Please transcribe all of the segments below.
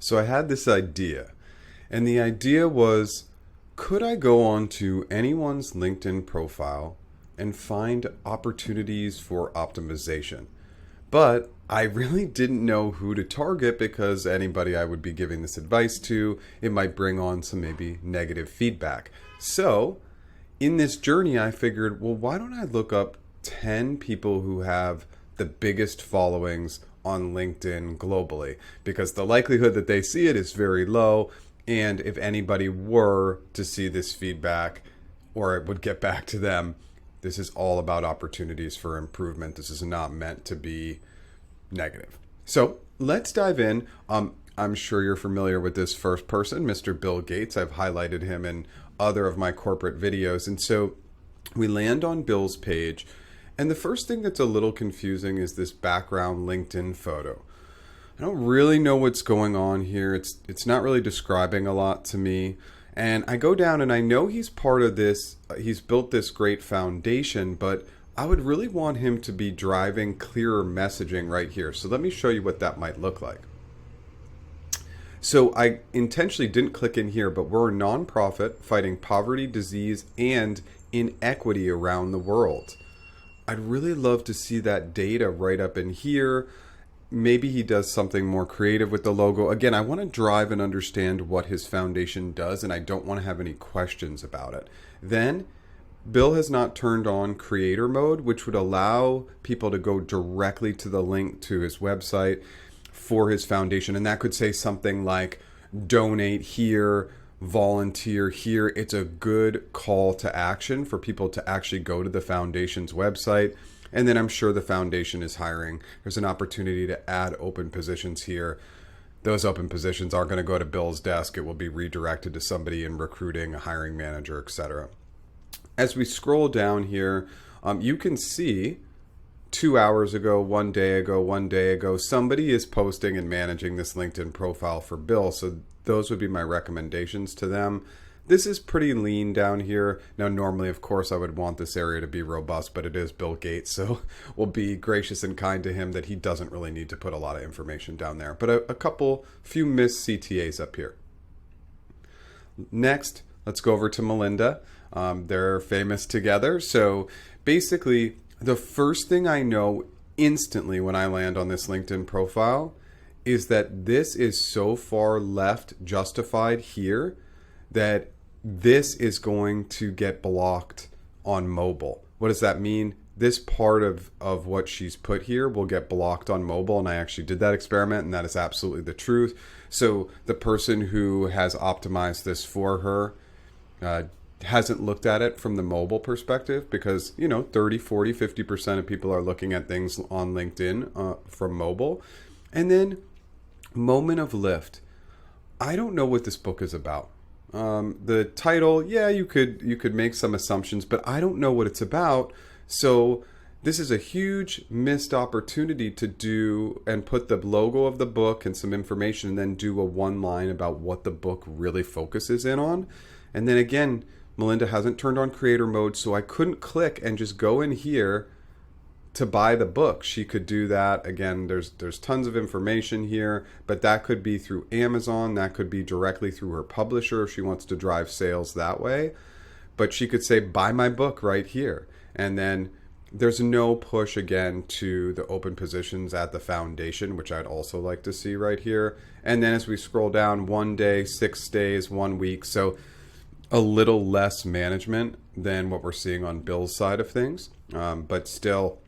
So I had this idea, and the idea was, could I go onto anyone's LinkedIn profile and find opportunities for optimization? But I really didn't know who to target because anybody I would be giving this advice to, it might bring on some maybe negative feedback. So in this journey, I figured, well, why don't I look up 10 people who have the biggest followings on LinkedIn globally? Because the likelihood that they see it is very low. And if anybody were to see this feedback or it would get back to them, this is all about opportunities for improvement. This is not meant to be negative. So let's dive in. I'm sure you're familiar with this first person, Mr. Bill Gates. I've highlighted him in other of my corporate videos. And so we land on Bill's page. And the first thing that's a little confusing is this background LinkedIn photo. I don't really know what's going on here. It's not really describing a lot to me. And I go down and I know he's part of this. He's built this great foundation, but I would really want him to be driving clearer messaging right here. So let me show you what that might look like. So I intentionally didn't click in here, but we're a nonprofit fighting poverty, disease, and inequity around the world. I'd really love to see that data right up in here. Maybe he does something more creative with the logo. Again, I want to drive and understand what his foundation does, and I don't want to have any questions about it. Then, Bill has not turned on creator mode, which would allow people to go directly to the link to his website for his foundation. And that could say something like, donate here, volunteer here. It's a good call to action for people to actually go to the foundation's website. And then I'm sure the foundation is hiring. There's an opportunity to add open positions here. Those open positions aren't going to go to Bill's desk. It will be redirected to somebody in recruiting, a hiring manager, etc. As we scroll down here, you can see 2 hours ago, 1 day ago, somebody is posting and managing this LinkedIn profile for Bill. So those would be my recommendations to them. This is pretty lean down here. Now, normally, of course, I would want this area to be robust, but it is Bill Gates, so we'll be gracious and kind to him that he doesn't really need to put a lot of information down there. But a few missed CTAs up here. Next, let's go over to Melinda. They're famous together. So basically, the first thing I know instantly when I land on this LinkedIn profile is that this is so far left justified here that this is going to get blocked on mobile. What does that mean? This part of what she's put here will get blocked on mobile, and I actually did that experiment, and that is absolutely the truth. So the person who has optimized this for her hasn't looked at it from the mobile perspective because, 30, 40, 50% of people are looking at things on LinkedIn from mobile. And then Moment of Lift. I don't know what this book is about. The title, yeah, you could make some assumptions, but I don't know what it's about. So this is a huge missed opportunity to do and put the logo of the book and some information and then do a one line about what the book really focuses in on. And then again, Melinda hasn't turned on creator mode, so I couldn't click and just go in here to buy the book. She could do that. Again, there's tons of information here, but that could be through Amazon. That could be directly through her publisher if she wants to drive sales that way. But she could say, buy my book right here. And then there's no push again to the open positions at the foundation, which I'd also like to see right here. And then as we scroll down, 1 day, 6 days, 1 week. So a little less management than what we're seeing on Bill's side of things. But still,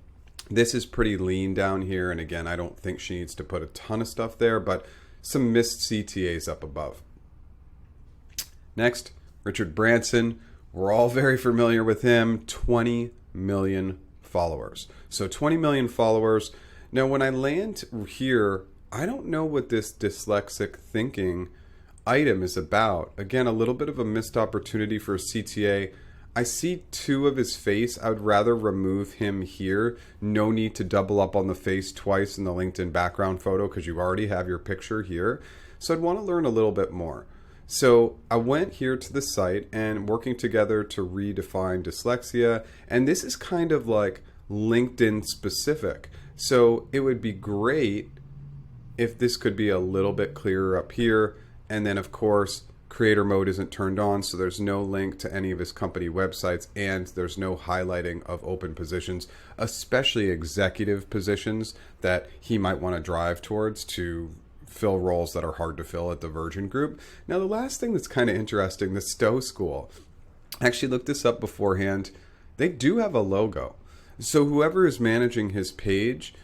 this is pretty lean down here. And again, I don't think she needs to put a ton of stuff there, but some missed CTAs up above. Next, Richard Branson. We're all very familiar with him. 20 million followers. So 20 million followers. Now, when I land here, I don't know what this dyslexic thinking item is about. Again, a little bit of a missed opportunity for a CTA. I see 2 of his face. I would rather remove him here. No need to double up on the face twice in the LinkedIn background photo because you already have your picture here. So I'd want to learn a little bit more. So I went here to the site and working together to redefine dyslexia. And this is kind of like LinkedIn specific. So it would be great if this could be a little bit clearer up here. And then, of course, creator mode isn't turned on, so there's no link to any of his company websites, and there's no highlighting of open positions, especially executive positions that he might want to drive towards to fill roles that are hard to fill at the Virgin Group. Now, the last thing that's kind of interesting, the Stowe School. I actually looked this up beforehand. They do have a logo. So whoever is managing his page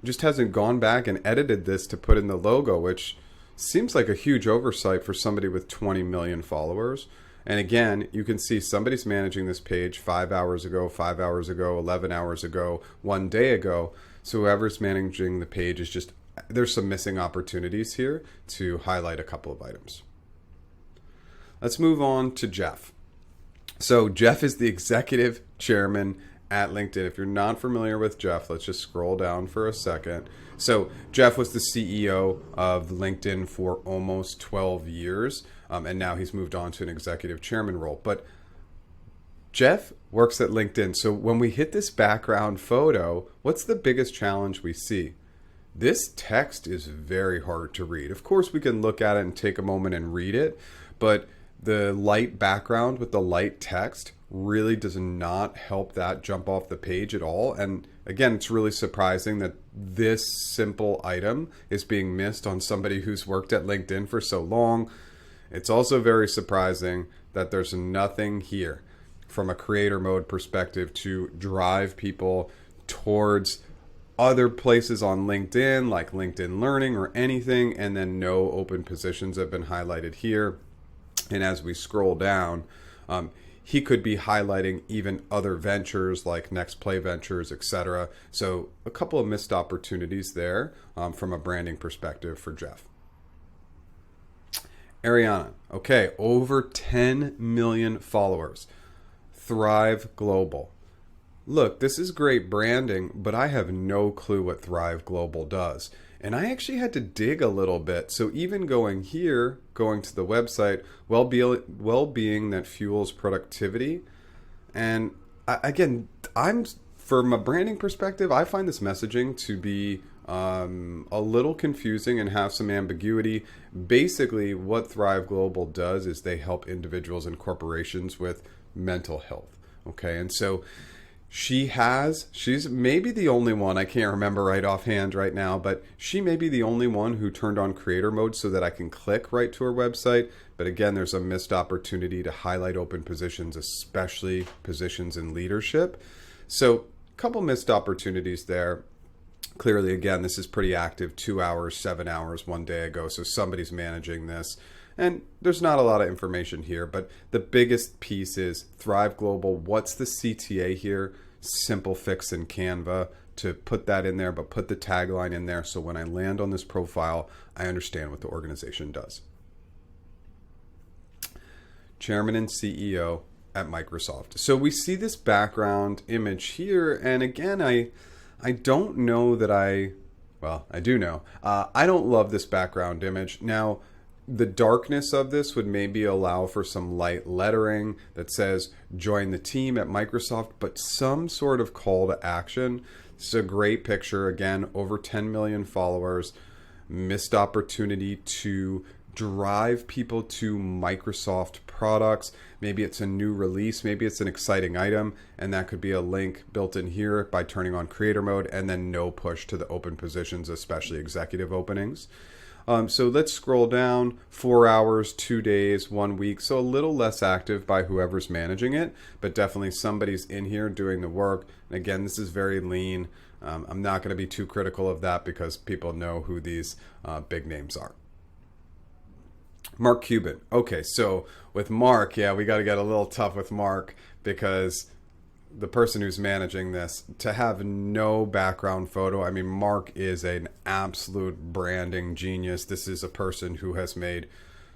just hasn't gone back and edited this to put in the logo, which seems like a huge oversight for somebody with 20 million followers. And again, you can see somebody's managing this page 5 hours ago, 5 hours ago, 11 hours ago, 1 day ago. So whoever's managing the page is just, there's some missing opportunities here to highlight a couple of items. Let's move on to Jeff. So Jeff is the executive chairman at LinkedIn. If you're not familiar with Jeff, let's just scroll down for a second. So Jeff was the CEO of LinkedIn for almost 12 years, and now he's moved on to an executive chairman role. But Jeff works at LinkedIn. So when we hit this background photo, what's the biggest challenge we see? This text is very hard to read. Of course, we can look at it and take a moment and read it, but the light background with the light text really does not help that jump off the page at all. And again, it's really surprising that this simple item is being missed on somebody who's worked at LinkedIn for so long. It's also very surprising that there's nothing here from a creator mode perspective to drive people towards other places on LinkedIn, like LinkedIn Learning or anything, and then no open positions have been highlighted here. And as we scroll down, he could be highlighting even other ventures like Next Play Ventures, etc. So a couple of missed opportunities there from a branding perspective for Jeff. Ariana, okay, over 10 million followers. Thrive Global. Look, this is great branding, but I have no clue what Thrive Global does. And I actually had to dig a little bit. So even going here, going to the website, well-being that fuels productivity. And again, from a branding perspective, I find this messaging to be a little confusing and have some ambiguity. Basically, what Thrive Global does is they help individuals and corporations with mental health. Okay, and so she's maybe the only one, I can't remember right offhand right now, but she may be the only one who turned on creator mode so that I can click right to her website. But again, there's a missed opportunity to highlight open positions, especially positions in leadership. So a couple missed opportunities there. Clearly, again, this is pretty active, 2 hours, 7 hours, 1 day ago. So somebody's managing this. And there's not a lot of information here, but the biggest piece is Thrive Global. What's the CTA here? Simple fix in Canva to put that in there, but put the tagline in there so when I land on this profile, I understand what the organization does. Chairman and CEO at Microsoft. So we see this background image here, and again, I don't know that I do know. I don't love this background image. Now, the darkness of this would maybe allow for some light lettering that says join the team at Microsoft, but some sort of call to action. This is a great picture. Again, over 10 million followers, missed opportunity to drive people to Microsoft products. Maybe it's a new release, maybe it's an exciting item, and that could be a link built in here by turning on creator mode, and then no push to the open positions, especially executive openings. So let's scroll down. 4 hours, 2 days, 1 week. So a little less active by whoever's managing it, but definitely somebody's in here doing the work. And again, this is very lean. I'm not going to be too critical of that because people know who these big names are. Mark Cuban. Okay, so with Mark, yeah, we got to get a little tough with Mark because the person who's managing this, to have no background photo. I mean, Mark is an absolute branding genius. This is a person who has made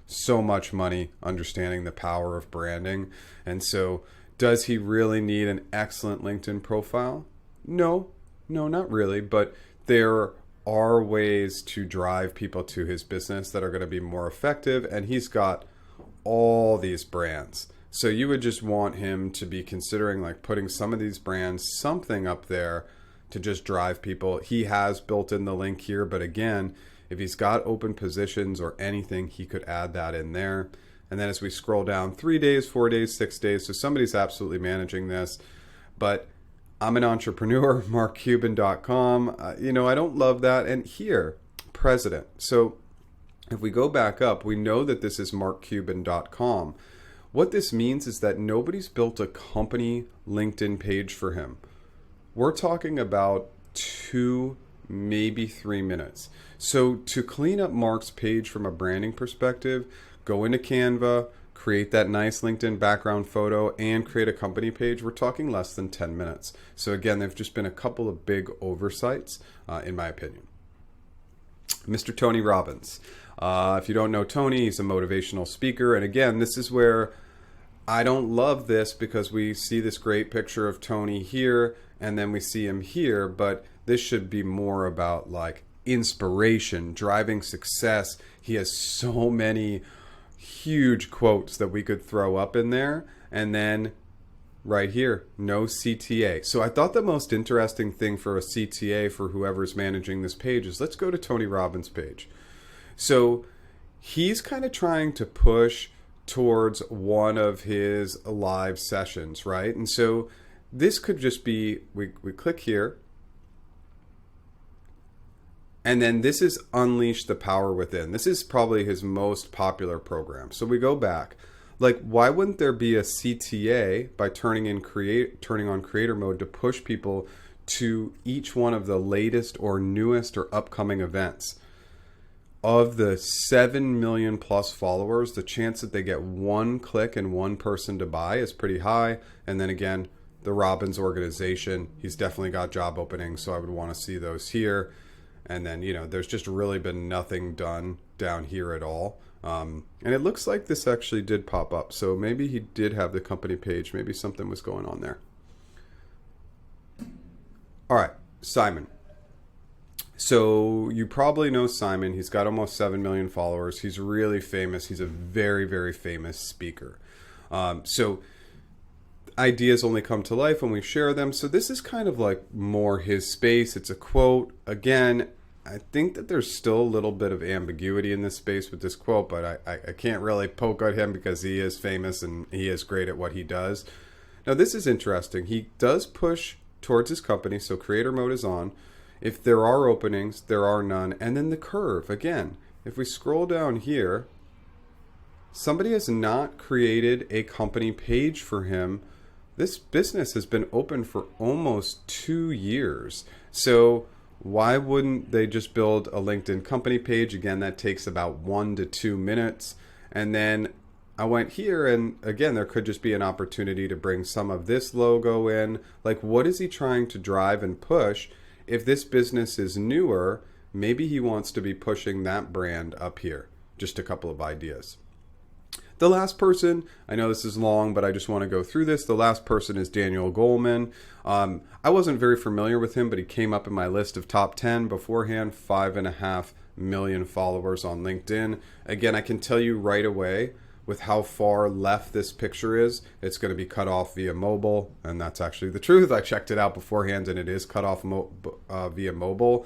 so much money understanding the power of branding. And so does he really need an excellent LinkedIn profile? No, not really. But there are ways to drive people to his business that are going to be more effective. And he's got all these brands. So you would just want him to be considering like putting some of these brands, something up there to just drive people. He has built in the link here, but again, if he's got open positions or anything, he could add that in there. And then as we scroll down, 3 days, 4 days, 6 days. So somebody's absolutely managing this. But I'm an entrepreneur, markcuban.com. I don't love that. And here, president. So if we go back up, we know that this is markcuban.com. What this means is that nobody's built a company LinkedIn page for him. We're talking about 2, maybe 3 minutes. So to clean up Mark's page from a branding perspective, go into Canva, create that nice LinkedIn background photo, and create a company page. We're talking less than 10 minutes. So again, there've just been a couple of big oversights, in my opinion. Mr. Tony Robbins. If you don't know Tony, he's a motivational speaker. And again, this is where I don't love this, because we see this great picture of Tony here and then we see him here, but this should be more about like inspiration, driving success. He has so many huge quotes that we could throw up in there. And then right here, no CTA. So I thought the most interesting thing for a CTA for whoever's managing this page is, let's go to Tony Robbins' page. So he's kind of trying to push towards one of his live sessions, right? And so this could just be, we click here, and then this is Unleash the Power Within. This is probably his most popular program. So we go back. Like, why wouldn't there be a CTA by turning on creator mode to push people to each one of the latest or newest or upcoming events? Of the 7 million plus followers, the chance that they get one click and one person to buy is pretty high. And then again, the Robbins organization, he's definitely got job openings, so I would want to see those here. And then, there's just really been nothing done down here at all. And it looks like this actually did pop up. So maybe he did have the company page. Maybe something was going on there. All right, Simon. So you probably know Simon. He's got almost 7 million followers. He's really famous. He's a very, very famous speaker. So ideas only come to life when we share them. So this is kind of like more his space. It's a quote. Again, I think that there's still a little bit of ambiguity in this space with this quote, but I can't really poke at him because he is famous and he is great at what he does. Now, this is interesting. He does push towards his company, so creator mode is on. If there are openings, there are none. And then the curve, again, if we scroll down here, somebody has not created a company page for him. This business has been open for almost 2 years. So why wouldn't they just build a LinkedIn company page? Again, that takes about 1 to 2 minutes. And then I went here, and again, there could just be an opportunity to bring some of this logo in. Like, what is he trying to drive and push? If this business is newer, maybe he wants to be pushing that brand up here. Just a couple of ideas. The last person, I know this is long, but I just want to go through this. The last person is Daniel Goleman. I wasn't very familiar with him, but he came up in my list of top 10 beforehand. 5.5 million followers on LinkedIn. Again, I can tell you right away with how far left this picture is, it's going to be cut off via mobile. And that's actually the truth. I checked it out beforehand and it is cut off via mobile.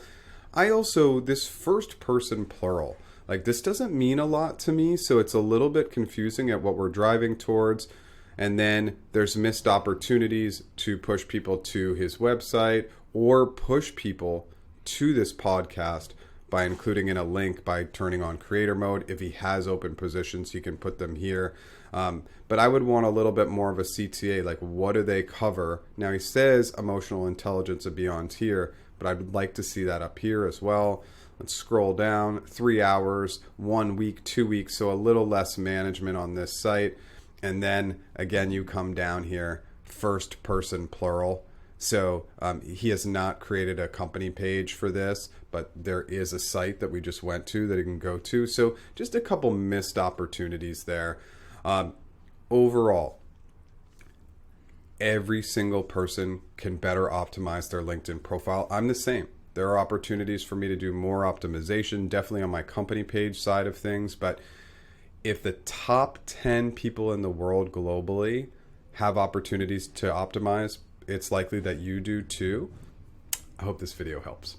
I also, this first person plural, like this doesn't mean a lot to me, so it's a little bit confusing at what we're driving towards. And then there's missed opportunities to push people to his website or push people to this podcast by including in a link by turning on creator mode. If he has open positions, he can put them here. But I would want a little bit more of a CTA, like what do they cover? Now he says emotional intelligence and beyond here, but I would like to see that up here as well. Let's scroll down. 3 hours, 1 week, 2 weeks, so a little less management on this site. And then again, you come down here, first person plural. So he has not created a company page for this, but there is a site that we just went to that he can go to. So just a couple missed opportunities there. Overall, every single person can better optimize their LinkedIn profile. I'm the same. There are opportunities for me to do more optimization, definitely on my company page side of things. But if the top 10 people in the world globally have opportunities to optimize, it's likely that you do too. I hope this video helps.